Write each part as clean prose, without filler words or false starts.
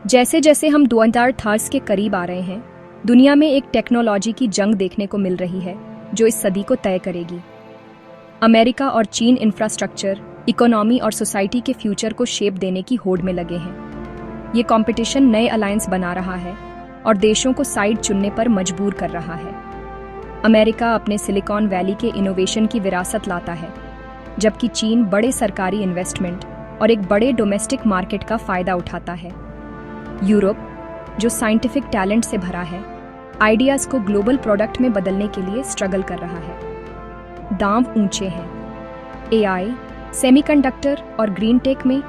जैसे जैसे हम 2030 के करीब आ रहे हैं, दुनिया में एक टेक्नोलॉजी की जंग देखने को मिल रही है जो इस सदी को तय करेगी। अमेरिका और चीन इंफ्रास्ट्रक्चर, इकोनॉमी और सोसाइटी के फ्यूचर को शेप देने की होड़ में लगे हैं। ये कंपटीशन नए अलायंस बना रहा है और देशों को साइड चुनने पर मजबूर कर रहा है। अमेरिका अपने सिलिकॉन वैली के इनोवेशन की विरासत लाता है, जबकि चीन बड़े सरकारी इन्वेस्टमेंट और एक बड़े डोमेस्टिक मार्केट का फायदा उठाता है। यूरोप, जो साइंटिफिक टैलेंट से भरा है, आइडियाज को ग्लोबल प्रोडक्ट में बदलने के लिए स्ट्रगल कर रहा है। दांव ऊंचे हैं। एआई, सेमीकंडक्टर और ग्रीन टेक में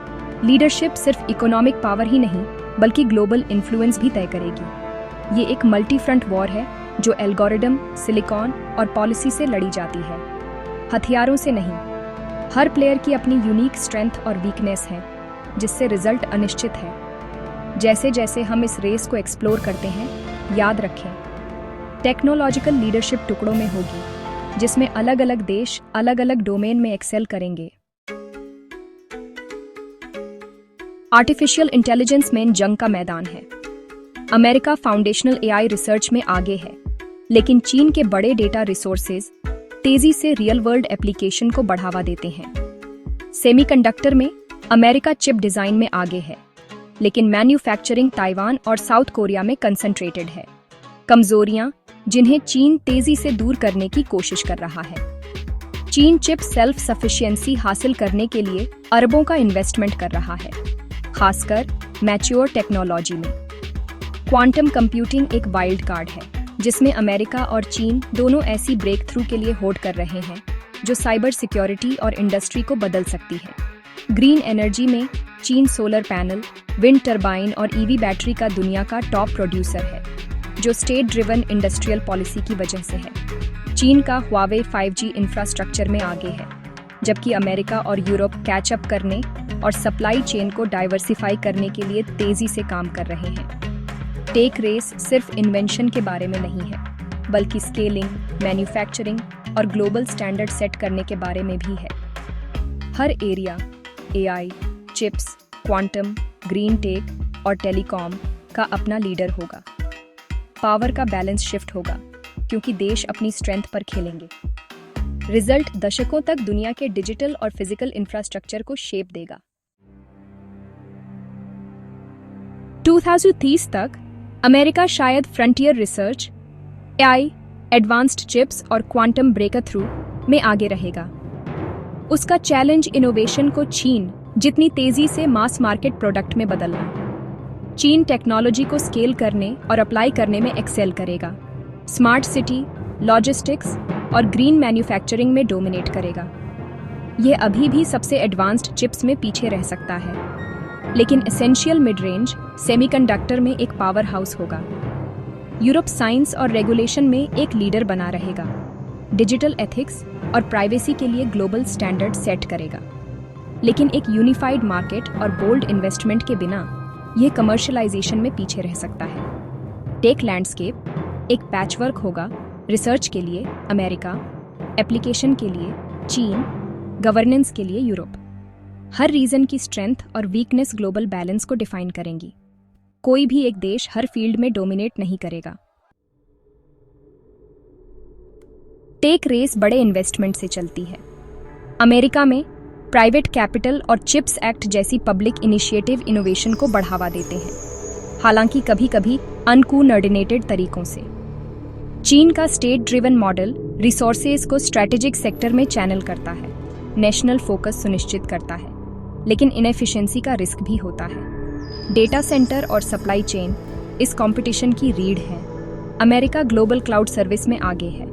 लीडरशिप सिर्फ इकोनॉमिक पावर ही नहीं बल्कि ग्लोबल इन्फ्लुएंस भी तय करेगी। ये एक मल्टी फ्रंट वॉर है जो एल्गोरिदम, सिलिकॉन और पॉलिसी से लड़ी जाती है, हथियारों से नहीं। हर प्लेयर की अपनी यूनिक स्ट्रेंथ और वीकनेस है, जिससे रिजल्ट अनिश्चित है। जैसे जैसे हम इस रेस को एक्सप्लोर करते हैं, याद रखें, टेक्नोलॉजिकल लीडरशिप टुकड़ों में होगी, जिसमें अलग अलग देश अलग अलग डोमेन में एक्सेल करेंगे। आर्टिफिशियल इंटेलिजेंस में जंग का मैदान है। अमेरिका फाउंडेशनल एआई रिसर्च में आगे है, लेकिन चीन के बड़े डेटा रिसोर्सेज तेजी से रियल वर्ल्ड एप्लीकेशन को बढ़ावा देते हैं। सेमीकंडक्टर में अमेरिका चिप डिजाइन में आगे है, लेकिन मैन्युफैक्चरिंग ताइवान और साउथ कोरिया में कंसंट्रेटेड है। कमजोरियां जिन्हें चीन तेजी से दूर करने की कोशिश कर रहा है। चीन चिप सेल्फ सफिशिएंसी हासिल करने के लिए अरबों का इन्वेस्टमेंट कर रहा है, खासकर मैच्योर टेक्नोलॉजी में। क्वांटम कंप्यूटिंग एक वाइल्ड कार्ड है, जिसमें अमेरिका और चीन दोनों ऐसी ब्रेक थ्रू के लिए होड़ कर रहे हैं जो साइबर सिक्योरिटी और इंडस्ट्री को बदल सकती है। ग्रीन एनर्जी में चीन सोलर पैनल, विंड टरबाइन और ईवी बैटरी का दुनिया का टॉप प्रोड्यूसर है, जो स्टेट ड्रिवन इंडस्ट्रियल पॉलिसी की वजह से है। चीन का हुआवे 5G इंफ्रास्ट्रक्चर में आगे है, जबकि अमेरिका और यूरोप कैचअप करने और सप्लाई चेन को डाइवर्सिफाई करने के लिए तेजी से काम कर रहे हैं। टेक रेस सिर्फ इन्वेंशन के बारे में नहीं है, बल्कि स्केलिंग, मैन्युफैक्चरिंग और ग्लोबल स्टैंडर्ड सेट करने के बारे में भी है। हर area, AI, chips, quantum, green tech और टेलीकॉम का अपना लीडर होगा। पावर का बैलेंस शिफ्ट होगा, क्योंकि देश अपनी स्ट्रेंथ पर खेलेंगे। रिजल्ट दशकों तक दुनिया के डिजिटल और फिजिकल इंफ्रास्ट्रक्चर को शेप देगा। 2030 तक अमेरिका शायद frontier research, AI, advanced chips और क्वांटम ब्रेकर थ्रू में आगे रहेगा। उसका चैलेंज इनोवेशन को चीन जितनी तेजी से मास मार्केट प्रोडक्ट में बदलना। चीन टेक्नोलॉजी को स्केल करने और अप्लाई करने में एक्सेल करेगा। स्मार्ट सिटी, लॉजिस्टिक्स और ग्रीन मैन्युफैक्चरिंग में डोमिनेट करेगा। यह अभी भी सबसे एडवांस्ड चिप्स में पीछे रह सकता है, लेकिन एसेंशियल मिड रेंज सेमीकंडक्टर में एक पावर हाउस होगा। यूरोप साइंस और रेगुलेशन में एक लीडर बना रहेगा। डिजिटल एथिक्स और प्राइवेसी के लिए ग्लोबल स्टैंडर्ड सेट करेगा। लेकिन एक यूनिफाइड मार्केट और बोल्ड इन्वेस्टमेंट के बिना यह कमर्शियलाइजेशन में पीछे रह सकता है। टेक लैंडस्केप एक पैचवर्क होगा। रिसर्च के लिए अमेरिका, एप्लीकेशन के लिए चीन, गवर्नेंस के लिए यूरोप। हर रीजन की स्ट्रेंथ और वीकनेस ग्लोबल बैलेंस को डिफाइन करेंगी। कोई भी एक देश हर फील्ड में डोमिनेट नहीं करेगा। टेक रेस बड़े इन्वेस्टमेंट से चलती है। अमेरिका में प्राइवेट कैपिटल और चिप्स एक्ट जैसी पब्लिक इनिशिएटिव इनोवेशन को बढ़ावा देते हैं, हालांकि कभी कभी अनकोऑर्डिनेटेड तरीकों से। चीन का स्टेट ड्रिवन मॉडल रिसोर्सेज को स्ट्रैटेजिक सेक्टर में चैनल करता है, नेशनल फोकस सुनिश्चित करता है, लेकिन इनएफिशिएंसी का रिस्क भी होता है। डेटा सेंटर और सप्लाई चेन इस कंपटीशन की रीढ़ है। अमेरिका ग्लोबल क्लाउड सर्विस में आगे है,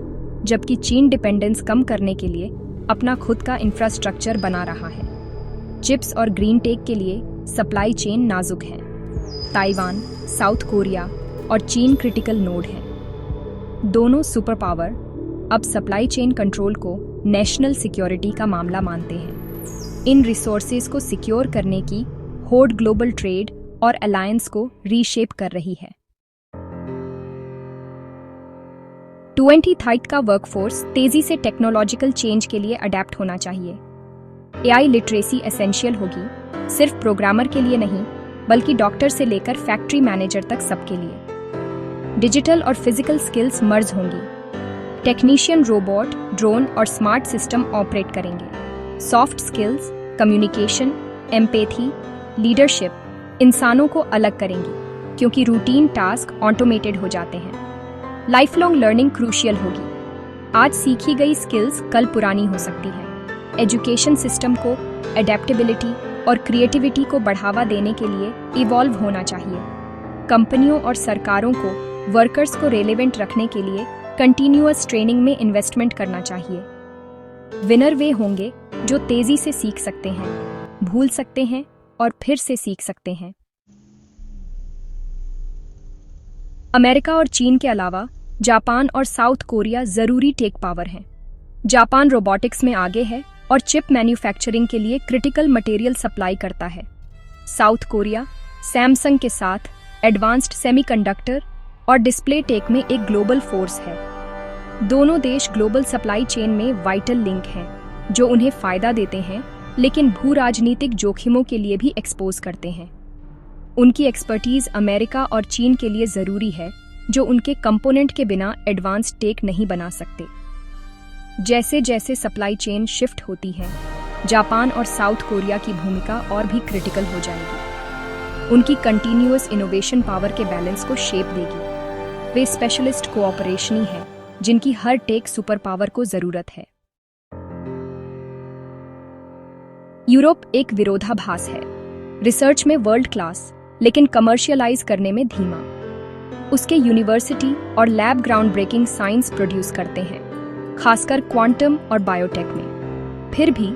जबकि चीन डिपेंडेंस कम करने के लिए अपना खुद का इंफ्रास्ट्रक्चर बना रहा है। चिप्स और ग्रीन टेक के लिए सप्लाई चेन नाजुक है। ताइवान, साउथ कोरिया और चीन क्रिटिकल नोड हैं। दोनों सुपर पावर अब सप्लाई चेन कंट्रोल को नेशनल सिक्योरिटी का मामला मानते हैं। इन रिसोर्सेज को सिक्योर करने की होड़ ग्लोबल ट्रेड और अलायंस को रीशेप कर रही है। 2030 का वर्कफोर्स तेजी से टेक्नोलॉजिकल चेंज के लिए अडेप्ट होना चाहिए। एआई लिटरेसी एसेंशियल होगी, सिर्फ प्रोग्रामर के लिए नहीं बल्कि डॉक्टर से लेकर फैक्ट्री मैनेजर तक सबके लिए। डिजिटल और फिजिकल स्किल्स मर्ज होंगी। टेक्नीशियन रोबोट, ड्रोन और स्मार्ट सिस्टम ऑपरेट करेंगे। Soft skills, communication, empathy, leadership इंसानों को अलग करेंगी क्योंकि रूटीन टास्क ऑटोमेटेड हो जाते हैं। लाइफ लॉन्ग लर्निंग क्रूशियल होगी। आज सीखी गई स्किल्स कल पुरानी हो सकती है। एजुकेशन सिस्टम को एडेप्टेबिलिटी और क्रिएटिविटी को बढ़ावा देने के लिए इवॉल्व होना चाहिए। कंपनियों और सरकारों को वर्कर्स को रेलेवेंट रखने के लिए कंटिन्यूअस ट्रेनिंग में इन्वेस्टमेंट करना चाहिए। विनर वे होंगे जो तेजी से सीख सकते हैं, भूल सकते हैं और फिर से सीख सकते हैं। अमेरिका और चीन के अलावा जापान और साउथ कोरिया जरूरी टेक पावर हैं। जापान रोबोटिक्स में आगे है और चिप मैन्युफैक्चरिंग के लिए क्रिटिकल मटेरियल सप्लाई करता है। साउथ कोरिया सैमसंग के साथ एडवांस्ड सेमीकंडक्टर और डिस्प्ले टेक में एक ग्लोबल फोर्स है। दोनों देश ग्लोबल सप्लाई चेन में वाइटल लिंक हैं, जो उन्हें फायदा देते हैं लेकिन भू राजनीतिक जोखिमों के लिए भी एक्सपोज करते हैं। उनकी एक्सपर्टीज अमेरिका और चीन के लिए जरूरी है, जो उनके कंपोनेंट के बिना एडवांस टेक नहीं बना सकते। जैसे जैसे सप्लाई चेन शिफ्ट होती है, जापान और साउथ कोरिया की भूमिका और भी क्रिटिकल हो जाएगी। उनकी कंटिन्यूअस इनोवेशन पावर के बैलेंस को शेप देगी। वे स्पेशलिस्ट कोऑपरेशनी हैं, जिनकी हर टेक सुपर पावर को जरूरत है। यूरोप एक विरोधाभास है। रिसर्च में वर्ल्ड क्लास, लेकिन कमर्शियलाइज करने में धीमा। उसके यूनिवर्सिटी और lab ground breaking science produce करते हैं, खासकर क्वांटम और बायोटेक में। फिर भी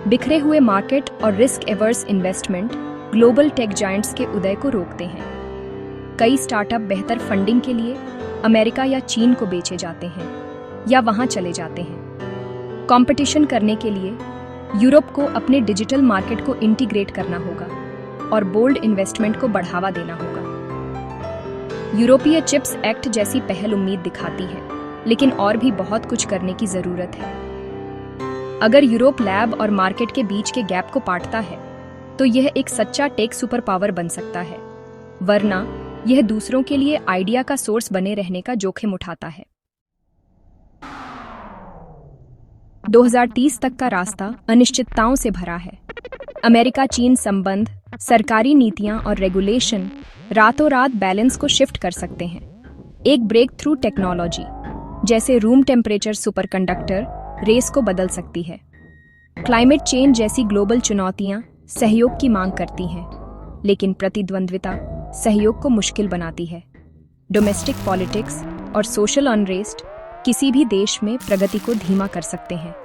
बिखरे हुए मार्केट और risk averse investment global tech giants के उदय को रोकते हैं। कई स्टार्टअप बेहतर फंडिंग के लिए अमेरिका या चीन को बेचे जाते हैं या वहां चले जाते हैं। कंपटीशन करने के लिए यूरोप को अपने डिजिटल मार्केट को इंटीग्रेट करना होगा और बोल्ड इन्वेस्टमेंट को बढ़ावा देना होगा। यूरोपीय चिप्स एक्ट जैसी पहल उम्मीद दिखाती है, लेकिन और भी बहुत कुछ करने की जरूरत है। अगर यूरोप लैब और मार्केट के बीच के गैप को पाटता है, तो यह एक सच्चा टेक सुपर पावर बन सकता है, वरना यह दूसरों के लिए आइडिया का सोर्स बने रहने का जोखिम उठाता है। 2030 तक का रास्ता अनिश्चितताओं से भरा है। अमेरिका चीन संबंध, सरकारी नीतियां और रेगुलेशन रातों रात बैलेंस को शिफ्ट कर सकते हैं। एक ब्रेक थ्रू टेक्नोलॉजी जैसे रूम टेम्परेचर सुपरकंडक्टर रेस को बदल सकती है। क्लाइमेट चेंज जैसी ग्लोबल चुनौतियां सहयोग की मांग करती हैं, लेकिन प्रतिद्वंद्विता सहयोग को मुश्किल बनाती है। डोमेस्टिक पॉलिटिक्स और सोशल अनरेस्ट किसी भी देश में प्रगति को धीमा कर सकते हैं।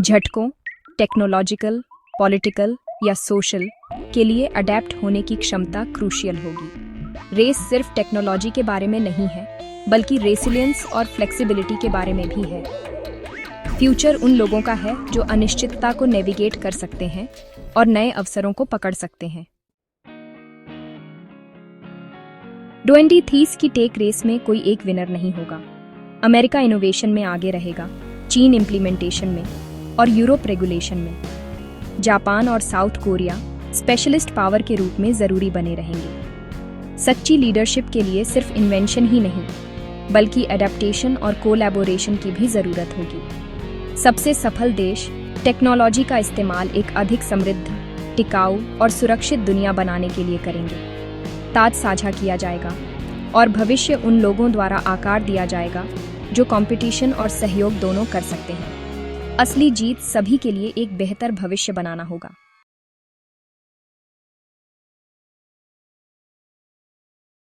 झटकों, टेक्नोलॉजिकल, पॉलिटिकल या सोशल के लिए अडेप्ट होने की क्षमता क्रूशियल होगी। रेस सिर्फ टेक्नोलॉजी के बारे में नहीं है, बल्कि रेसिलियंस और फ्लेक्सिबिलिटी के बारे में भी है। फ्यूचर उन लोगों का है जो अनिश्चितता को नेविगेट कर सकते हैं और नए अवसरों को पकड़ सकते हैं। 2030 की टेक रेस में कोई एक विनर नहीं होगा। अमेरिका इनोवेशन में आगे रहेगा, चीन इम्प्लीमेंटेशन में और यूरोप रेगुलेशन में। जापान और साउथ कोरिया स्पेशलिस्ट पावर के रूप में जरूरी बने रहेंगे। सच्ची लीडरशिप के लिए सिर्फ इन्वेंशन ही नहीं, बल्कि एडेप्टेशन और कोलैबोरेशन की भी जरूरत होगी। सबसे सफल देश टेक्नोलॉजी का इस्तेमाल एक अधिक समृद्ध, टिकाऊ और सुरक्षित दुनिया बनाने के लिए करेंगे। ताज साझा किया जाएगा और भविष्य उन लोगों द्वारा आकार दिया जाएगा जो कंपटीशन और सहयोग दोनों कर सकते हैं। असली जीत सभी के लिए एक बेहतर भविष्य बनाना होगा।